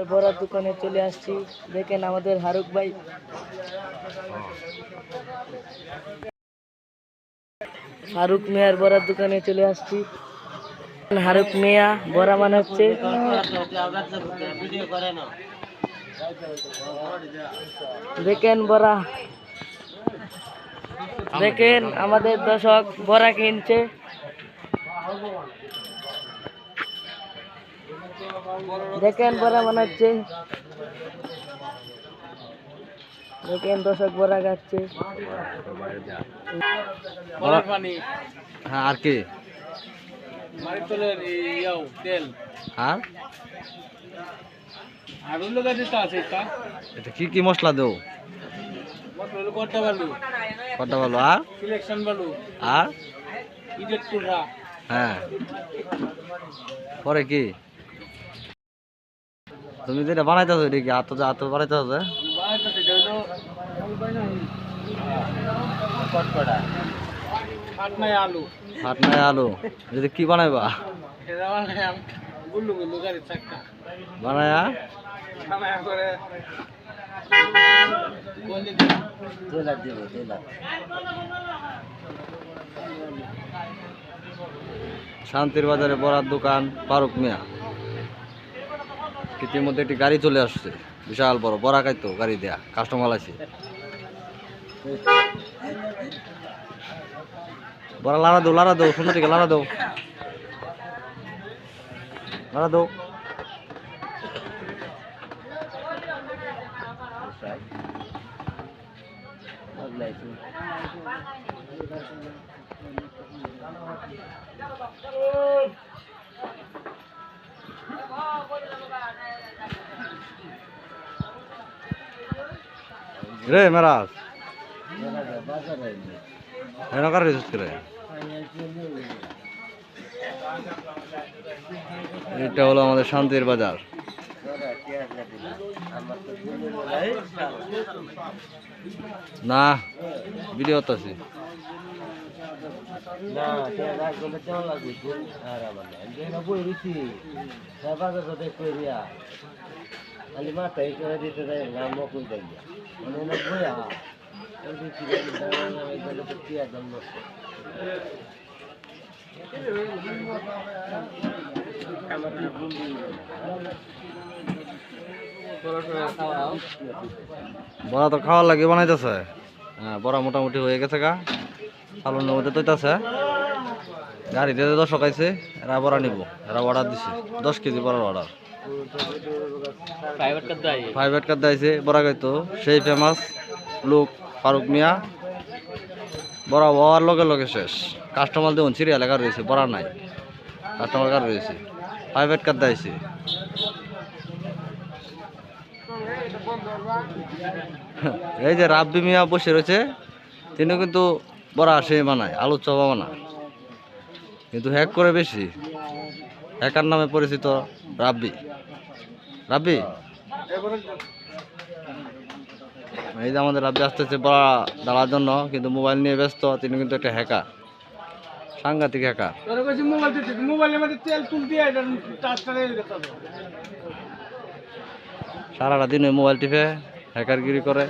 মিয়ার বড়ার দোকানে চলে আসছি। দেখেন আমাদের হারুক ভাই। হারুক মিয়ার বড়ার দোকানে চলে আসছি। হারুক মিয়া বড়া বানাচ্ছে। দেখেন বড়া, দেখেন আমাদের দর্শক বড়া কিনছে। দেখেন বড়া বানাচ্ছে, দেখেন দর্শক বড়া খাচ্ছে। হ্যাঁ, আর কি তেল আর এটা কি কি মশলা দেও? কটা বলো? আর আর হ্যাঁ, পরে কি তুমি যেটা বানাইতেছো এটা কি আত বানাইতেছো? ফাটনায় আলু এটা কি বানাইবা? বানায়া শান্তির বাজারে বড়ার দোকান ফারুক মিয়া। ইতিমধ্যে একটি গাড়ি চলে আসছে, বিশাল বড় বড়া খাইতো গাড়ি দেয়া, কাস্টমার আছে। বড়া লাড়া দো সুন্দর থেকে লাড়া দো। রে মেরাজ এনকার রিসুস করে এটা হলো আমাদের শান্তির বাজার। না ভিডিও তো আছে বড়া তো খাওয়ার লাগে বানাইতেছে। হ্যাঁ, বড়া মোটামুটি হয়ে গেছে গা, সালনের মধ্যে তৈতাছে। গাড়িতে 10 আইছে, এরা বড়া নিব, এরা অর্ডার দিছে 10 কেজি বড়ার অর্ডার। 5 কাপ দিয়েছে বড়া খাইতো সেই ফেমাস লোক ফারুক মিয়া। বড়া হওয়ার লগে লগে শেষ, কাস্টমার দেখুন সিরিয়াল লেখা রয়েছে, বড়া নাই, কাস্টমার কার রয়েছে। 5 কাপ দিয়েছে। এই যে রাব্বি মিয়া বসে রয়েছে, তিনি কিন্তু বড়া সে বানায়, আলুর চপা বানায়, কিন্তু হ্যাক করে বেশি। হ্যাকার নামে পরিচিত রাব্বি। এই যে আমাদের রাব্বি আসতেছে বড়া ডালার জন্য, কিন্তু মোবাইল নিয়ে ব্যস্ত। তিনি কিন্তু একটা হ্যাকার, সাংঘাতিক হ্যাকার। সারাটা দিন ওই মোবাইল টিপে হ্যাকারগিরি করে।